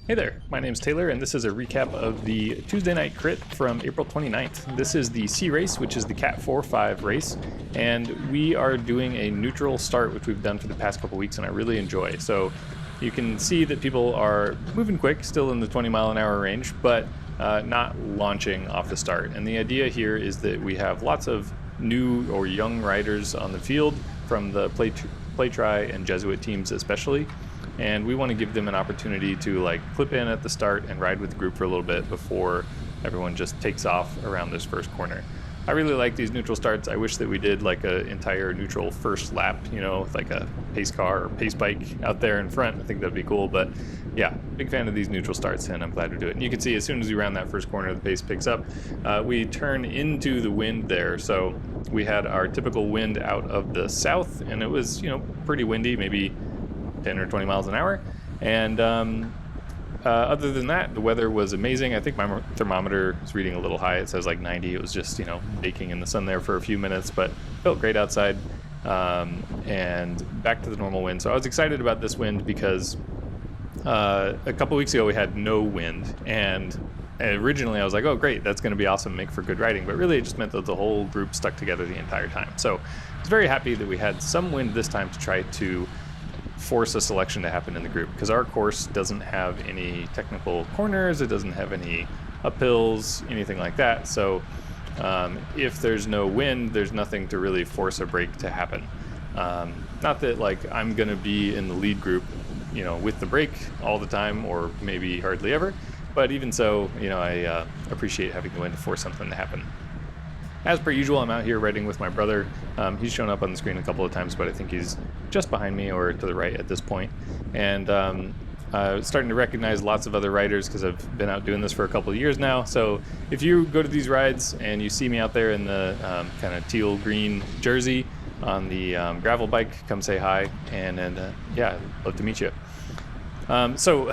Hey there, my name's Taylor, and this is a recap of the Tuesday night crit from April 29th. This is the C race, which is the Cat 4-5 race, and we are doing a neutral start, which we've done for the past couple weeks, and I really enjoy. So you can see that people are moving quick, still in the 20-mile-an-hour range, but not launching off the start. And the idea here is that we have lots of new or young riders on the field from the Play Try and Jesuit teams especially. And we want to give them an opportunity to like clip in at the start and ride with the group for a little bit before everyone just takes off around this first corner. I really like these neutral starts. I wish that we did like an entire neutral first lap, you know, with like a pace car or pace bike out there in front. I think that'd be cool, but yeah, big fan of these neutral starts, and I'm glad to do it. And you can see as soon as we round that first corner, the pace picks up. We turn into the wind there, so we had our typical wind out of the south, and it was, you know, pretty windy, maybe 10 or 20 miles an hour. And other than that, the weather was amazing. I think my thermometer is reading a little high. It says like 90. It was just, you know, baking in the sun there for a few minutes, but felt great outside. And back to the normal wind. So I was excited about this wind because a couple weeks ago we had no wind, and originally I was like, oh great, that's going to be awesome, make for good riding, but really it just meant that the whole group stuck together the entire time. So I was very happy that we had some wind this time to try to force a selection to happen in the group, because our course doesn't have any technical corners, it doesn't have any uphills, anything like that. So if there's no wind, there's nothing to really force a break to happen. Not that like I'm gonna be in the lead group, you know, with the break all the time, or maybe hardly ever, but even so, you know, I appreciate having the wind to force something to happen. As per usual, I'm out here riding with my brother. He's shown up on the screen a couple of times, but I think he's just behind me or to the right at this point. And starting to recognize lots of other riders because I've been out doing this for a couple of years now. So if you go to these rides and you see me out there in the kind of teal green jersey on the gravel bike, come say hi, and yeah, love to meet you. So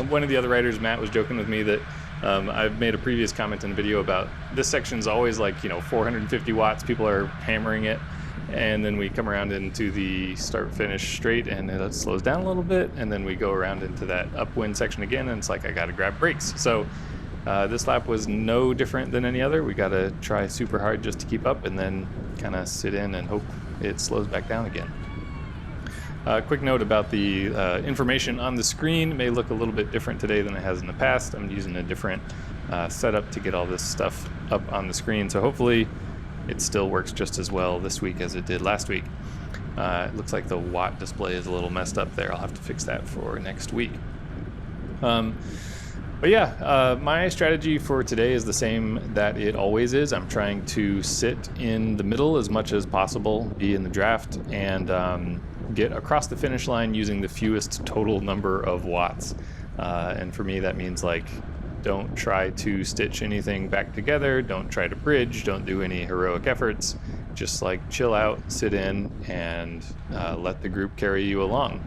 one of the other riders, Matt, was joking with me that I've made a previous comment in the video about this section's always like, you know, 450 watts, people are hammering it, and then we come around into the start finish straight and it slows down a little bit, and then we go around into that upwind section again and it's like I gotta grab brakes. So this lap was no different than any other. We gotta try super hard just to keep up and then kind of sit in and hope it slows back down again. Quick note about the information on the screen. It may look a little bit different today than it has in the past. I'm using a different setup to get all this stuff up on the screen, so hopefully it still works just as well this week as it did last week. It looks like the watt display is a little messed up there. I'll have to fix that for next week. But yeah, my strategy for today is the same that it always is. I'm trying to sit in the middle as much as possible, be in the draft, and get across the finish line using the fewest total number of watts. And for me, that means like, don't try to stitch anything back together, don't try to bridge, don't do any heroic efforts, just like chill out, sit in, and let the group carry you along.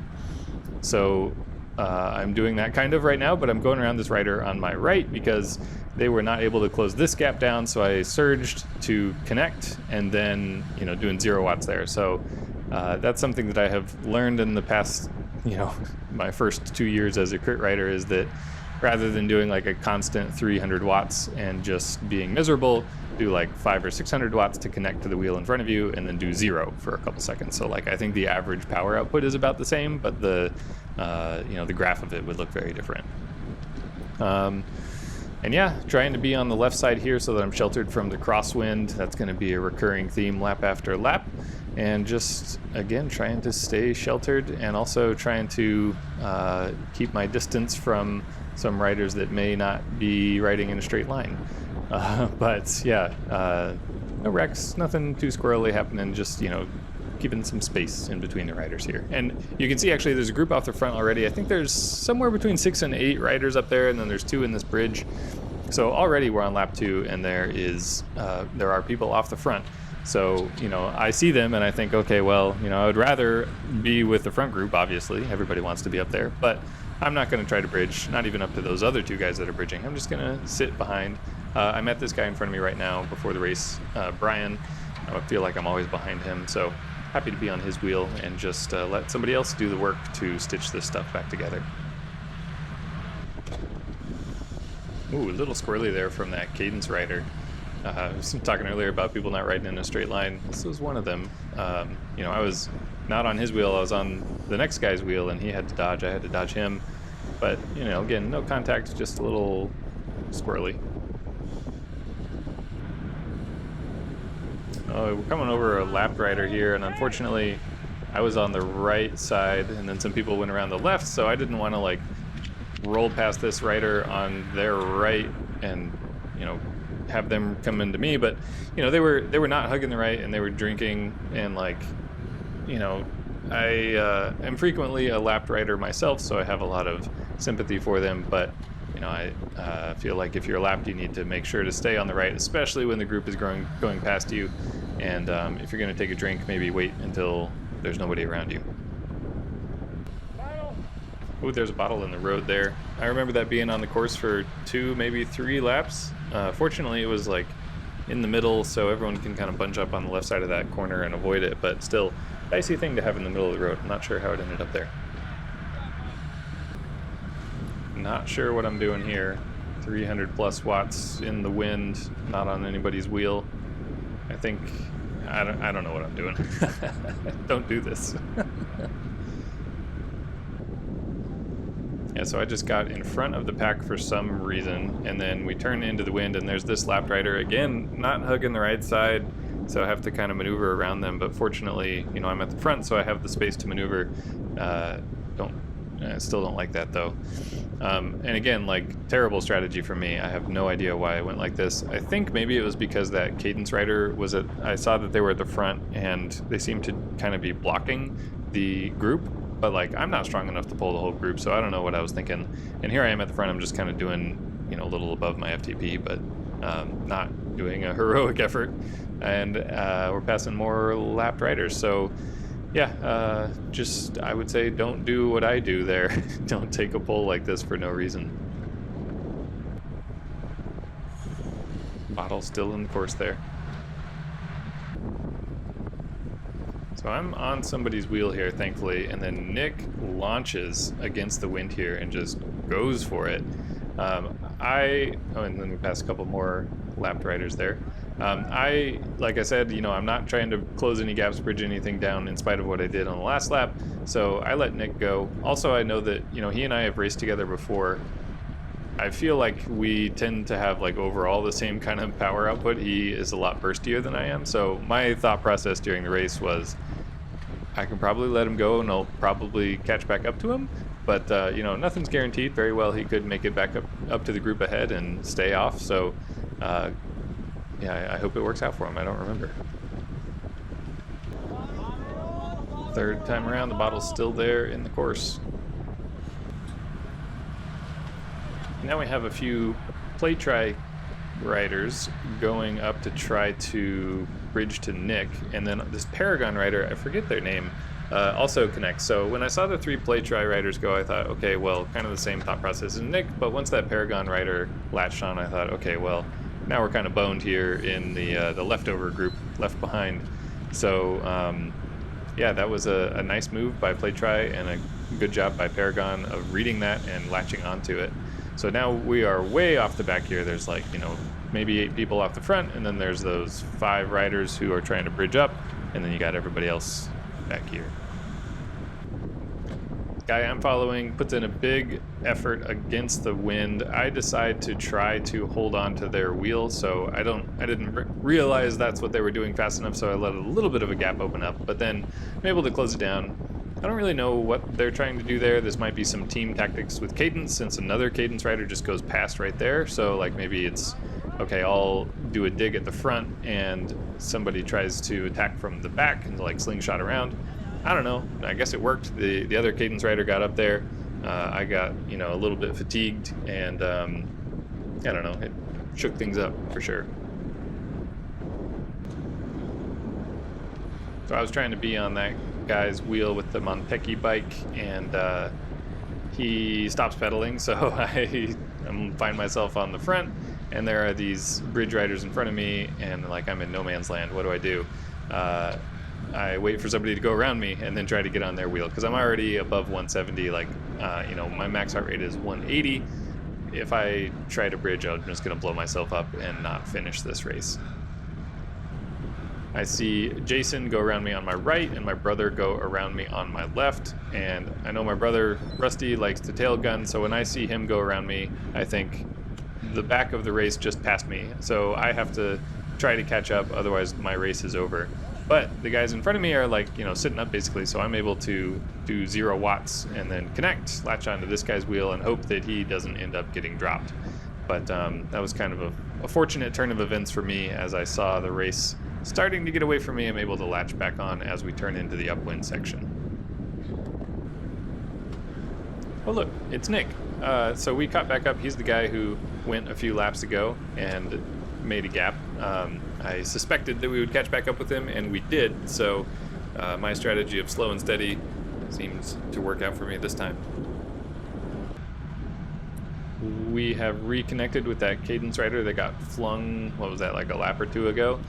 So I'm doing that kind of right now, but I'm going around this rider on my right because they were not able to close this gap down, so I surged to connect and then, you know, doing 0 watts there. So that's something that I have learned in the past, you know, my first 2 years as a crit rider, is that rather than doing like a constant 300 watts and just being miserable, do like 500 or 600 watts to connect to the wheel in front of you, and then do 0 for a couple seconds. So like I think the average power output is about the same, but the you know, the graph of it would look very different. And yeah, trying to be on the left side here so that I'm sheltered from the crosswind. That's going to be a recurring theme lap after lap. And just, again, trying to stay sheltered, and also trying to keep my distance from some riders that may not be riding in a straight line. But yeah, no wrecks, nothing too squirrely happening, just, you know, keeping some space in between the riders here. And you can see actually there's a group off the front already. I think there's somewhere between 6 and 8 riders up there, and then there's 2 in this bridge. So already we're on lap 2, and there are people off the front. So, you know, I see them and I think, okay, well, you know, I would rather be with the front group, obviously. Everybody wants to be up there, but I'm not going to try to bridge, not even up to those other 2 guys that are bridging. I'm just going to sit behind. I met this guy in front of me right now before the race, Brian. I feel like I'm always behind him, so happy to be on his wheel and just let somebody else do the work to stitch this stuff back together. Ooh, a little squirrely there from that cadence rider. I was talking earlier about people not riding in a straight line. This was one of them. You know, I was not on his wheel, I was on the next guy's wheel, and he had to dodge. I had to dodge him. But, you know, again, no contact, just a little squirrely. Oh, we're coming over a lapped rider here, and unfortunately, I was on the right side, and then some people went around the left, so I didn't want to, like, roll past this rider on their right and, you know, have them come into me. But, you know, they were not hugging the right, and they were drinking, and, like, you know, I am frequently a lapped rider myself, so I have a lot of sympathy for them. But, you know, I feel like if you're lapped, you need to make sure to stay on the right, especially when the group is going past you. And if you're going to take a drink, maybe wait until there's nobody around you. Ooh, there's a bottle in the road there. I remember that being on the course for 2, maybe 3 laps. Fortunately, it was like in the middle, so everyone can kind of bunch up on the left side of that corner and avoid it, but still, dicey thing to have in the middle of the road. I'm not sure how it ended up there. Not sure what I'm doing here. 300 plus watts in the wind, not on anybody's wheel. I think, I don't know what I'm doing. Don't do this. Yeah, so I just got in front of the pack for some reason, and then we turn into the wind, and there's this lapped rider, again, not hugging the right side, so I have to kind of maneuver around them, but fortunately, you know, I'm at the front, so I have the space to maneuver. I still don't like that, though. And again, like, terrible strategy for me. I have no idea why I went like this. I think maybe it was because that cadence rider was I saw that they were at the front, and they seemed to kind of be blocking the group. But, like, I'm not strong enough to pull the whole group, so I don't know what I was thinking. And here I am at the front, I'm just kind of doing, you know, a little above my FTP, but not doing a heroic effort. And we're passing more lapped riders, so yeah, just, I would say, don't do what I do there. Don't take a pull like this for no reason. Bottle still in the course there. So I'm on somebody's wheel here, thankfully, and then Nick launches against the wind here and just goes for it. And then we pass a couple more lapped riders there. Like I said, you know, I'm not trying to close any gaps, bridge anything down in spite of what I did on the last lap, so I let Nick go. Also, I know that, you know, he and I have raced together before. I feel like we tend to have, like, overall the same kind of power output. He is a lot burstier than I am, so my thought process during the race was I can probably let him go and I'll probably catch back up to him, but you know, nothing's guaranteed. Very well he could make it back up to the group ahead and stay off, so yeah, I hope it works out for him. I don't remember. Third time around, the bottle's still there in the course. Now we have a few plate try riders going up to try to bridge to Nick, and then this Paragon rider, I forget their name, also connects. So when I saw the 3 plate try riders go, I thought, okay, well, kind of the same thought process as Nick, but once that Paragon rider latched on, I thought, okay, well, now we're kind of boned here in the leftover group left behind. So yeah, that was a nice move by plate try and a good job by Paragon of reading that and latching onto it. So now we are way off the back here. There's, like, you know, maybe 8 people off the front, and then there's those 5 riders who are trying to bridge up, and then you got everybody else back here. Guy I'm following puts in a big effort against the wind. I decide to try to hold on to their wheel, so I didn't realize that's what they were doing fast enough, so I let a little bit of a gap open up, but then I'm able to close it down. I don't really know what they're trying to do there. This might be some team tactics with cadence, since another cadence rider just goes past right there. So, like, maybe it's, okay, I'll do a dig at the front and somebody tries to attack from the back and, like, slingshot around. I don't know. I guess it worked. The other cadence rider got up there. I got, you know, a little bit fatigued, and I don't know. It shook things up for sure. So I was trying to be on that guy's wheel with the Montpecchi bike, and he stops pedaling, so I find myself on the front, and there are these bridge riders in front of me, and, like, I'm in no man's land. What do I do? I wait for somebody to go around me and then try to get on their wheel, because I'm already above 170. Like, you know, my max heart rate is 180. if I try to bridge, I'm just going to blow myself up and not finish this race. I see Jason go around me on my right and my brother go around me on my left, and I know my brother Rusty likes to tail gun, so when I see him go around me, I think the back of the race just passed me, so I have to try to catch up, otherwise my race is over. But the guys in front of me are like, you know, sitting up basically, so I'm able to do 0 watts and then connect, latch onto this guy's wheel, and hope that he doesn't end up getting dropped. But that was kind of a fortunate turn of events for me. As I saw the race starting to get away from me, I'm able to latch back on as we turn into the upwind section. Oh look, it's Nick. So we caught back up. He's the guy who went a few laps ago and made a gap. I suspected that we would catch back up with him, and we did, so my strategy of slow and steady seems to work out for me this time. We have reconnected with that cadence rider that got flung, what was that, like a lap or two ago?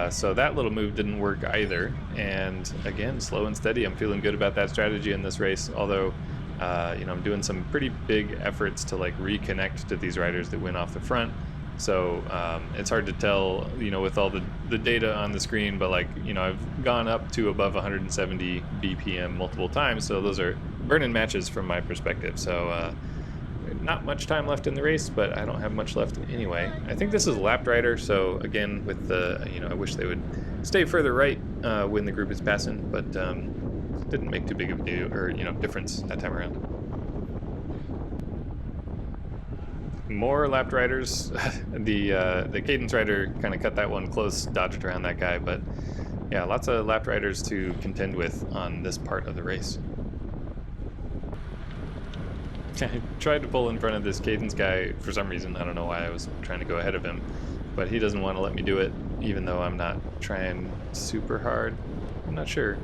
So that little move didn't work either, and again, slow and steady. I'm feeling good about that strategy in this race, although you know, I'm doing some pretty big efforts to like reconnect to these riders that went off the front. So it's hard to tell, you know, with all the data on the screen, but like, you know, I've gone up to above 170 BPM multiple times, so those are burn-in matches from my perspective. So not much time left in the race, but I don't have much left anyway. I think this is a lapped rider, so again, with the, you know, I wish they would stay further right when the group is passing, but didn't make too big of a deal, or, you know, difference that time around. More lapped riders. The cadence rider kind of cut that one close, dodged around that guy, but yeah, lots of lapped riders to contend with on this part of the race. I tried to pull in front of this cadence guy for some reason. I don't know why I was trying to go ahead of him, but he doesn't want to let me do it, even though I'm not trying super hard. I'm not sure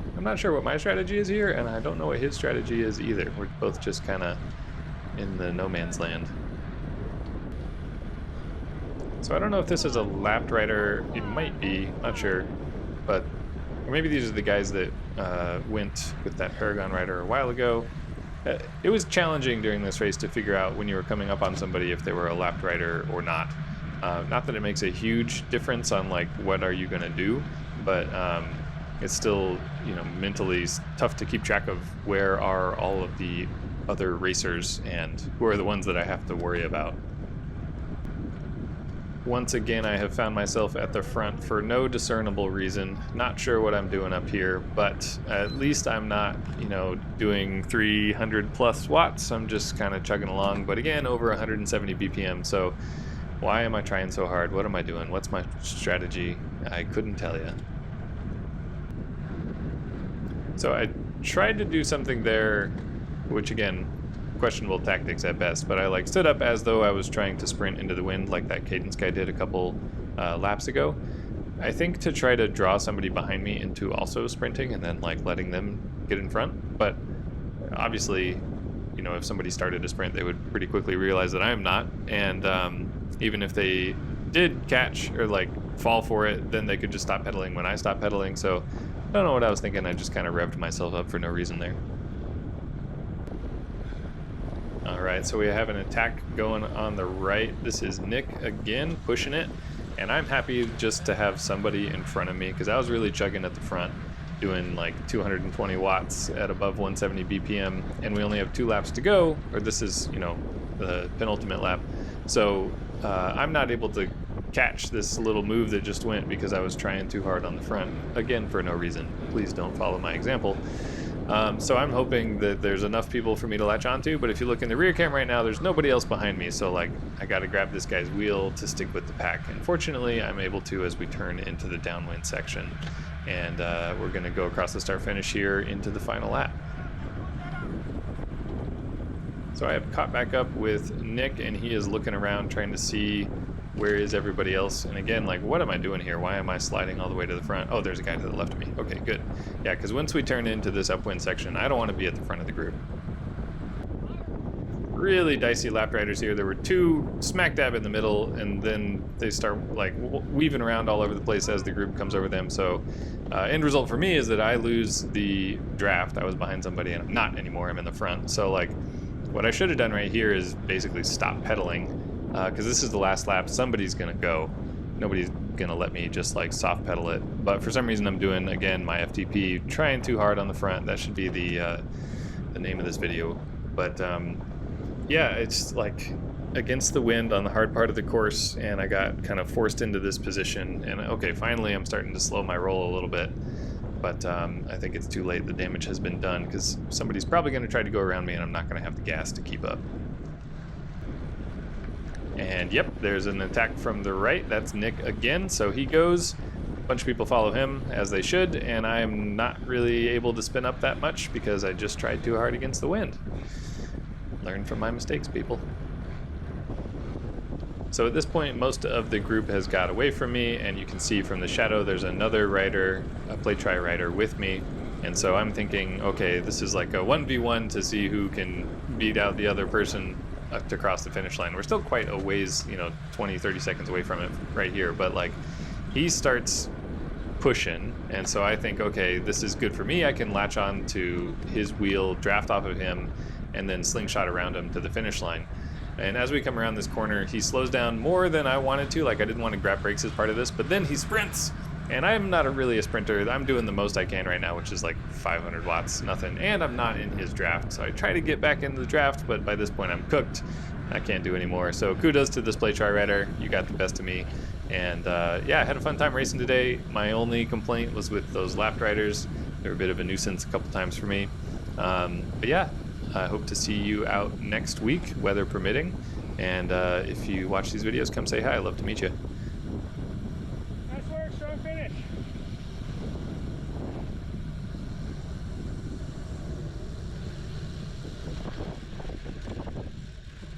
what my strategy is here, and I don't know what his strategy is either. We're both just kind of in the no man's land. So I don't know if this is a lapped rider. It might be, not sure, but or maybe these are the guys that went with that Paragon rider a while ago. It was challenging during this race to figure out when you were coming up on somebody if they were a lapped rider or not. Not that it makes a huge difference on like what are you going to do, but it's still, you know, mentally tough to keep track of where are all of the other racers and who are the ones that I have to worry about. Once again, I have found myself at the front for no discernible reason. Not sure what I'm doing up here, but at least I'm not, you know, doing 300 plus watts. I'm just kind of chugging along, but again, over 170 BPM. So why am I trying so hard? What am I doing? What's my strategy? I couldn't tell you. So I tried to do something there, which again, questionable tactics at best, but I like stood up as though I was trying to sprint into the wind like that cadence guy did a couple laps ago. I think to try to draw somebody behind me into also sprinting and then like letting them get in front, but obviously, you know, if somebody started to sprint, they would pretty quickly realize that I am not, and even if they did catch or like fall for it, then they could just stop pedaling when I stop pedaling. So I don't know what I was thinking. I just kind of revved myself up for no reason there. Alright, so we have an attack going on the right. This is Nick again, pushing it. And I'm happy just to have somebody in front of me, because I was really chugging at the front, doing like 220 watts at above 170 BPM, and we only have 2 laps to go, or this is, you know, the penultimate lap. So I'm not able to catch this little move that just went because I was trying too hard on the front, again for no reason. Please don't follow my example. So I'm hoping that there's enough people for me to latch onto, but if you look in the rear cam right now, there's nobody else behind me, so like I gotta grab this guy's wheel to stick with the pack. And fortunately, I'm able to as we turn into the downwind section, and we're gonna go across the start finish here into the final lap. So I have caught back up with Nick, and he is looking around trying to see where is everybody else. And again, like, what am I doing here? Why am I sliding all the way to the front? Oh, there's a guy to the left of me. Okay, good. Yeah, because once we turn into this upwind section, I don't want to be at the front of the group. Really dicey lap riders here. There were 2 smack dab in the middle, and then they start like weaving around all over the place as the group comes over them. So end result for me is that I lose the draft. I was behind somebody and I'm not anymore. I'm in the front. So like What I should have done right here is basically stop pedaling, because this is the last lap. Somebody's gonna go. Nobody's gonna let me just like soft pedal it. But for some reason I'm doing, again, my FTP, trying too hard on the front. That should be the name of this video. But yeah, it's like against the wind on the hard part of the course, and I got kind of forced into this position. And okay, finally I'm starting to slow my roll a little bit. But I think it's too late. The damage has been done because somebody's probably going to try to go around me, and I'm not going to have the gas to keep up. And yep, there's an attack from the right. That's Nick again. So he goes. A bunch of people follow him, as they should, and I'm not really able to spin up that much because I just tried too hard against the wind. Learn from my mistakes, people. So at this point, most of the group has got away from me, and you can see from the shadow there's another rider, a play try rider with me. And so I'm thinking, okay, this is like a 1v1 to see who can beat out the other person to cross the finish line. We're still quite a ways, 20, 30 seconds away from it right here, but like he starts pushing, and so I think, okay, this is good for me. I can latch on to his wheel, draft off of him, and then slingshot around him to the finish line. And as we come around this corner, he slows down more than I wanted to. Like, I didn't want to grab brakes as part of this, but then he sprints. And I'm not really a sprinter. I'm doing the most I can right now, which is like 500 watts, nothing. And I'm not in his draft. So I try to get back into the draft, but by this point I'm cooked. I can't do anymore. So kudos to this play try rider. You got the best of me. And yeah, I had a fun time racing today. My only complaint was with those lapped riders. They were a bit of a nuisance a couple times for me. But yeah. I hope to see you out next week, weather permitting. And if you watch these videos, come say hi. I'd love to meet you.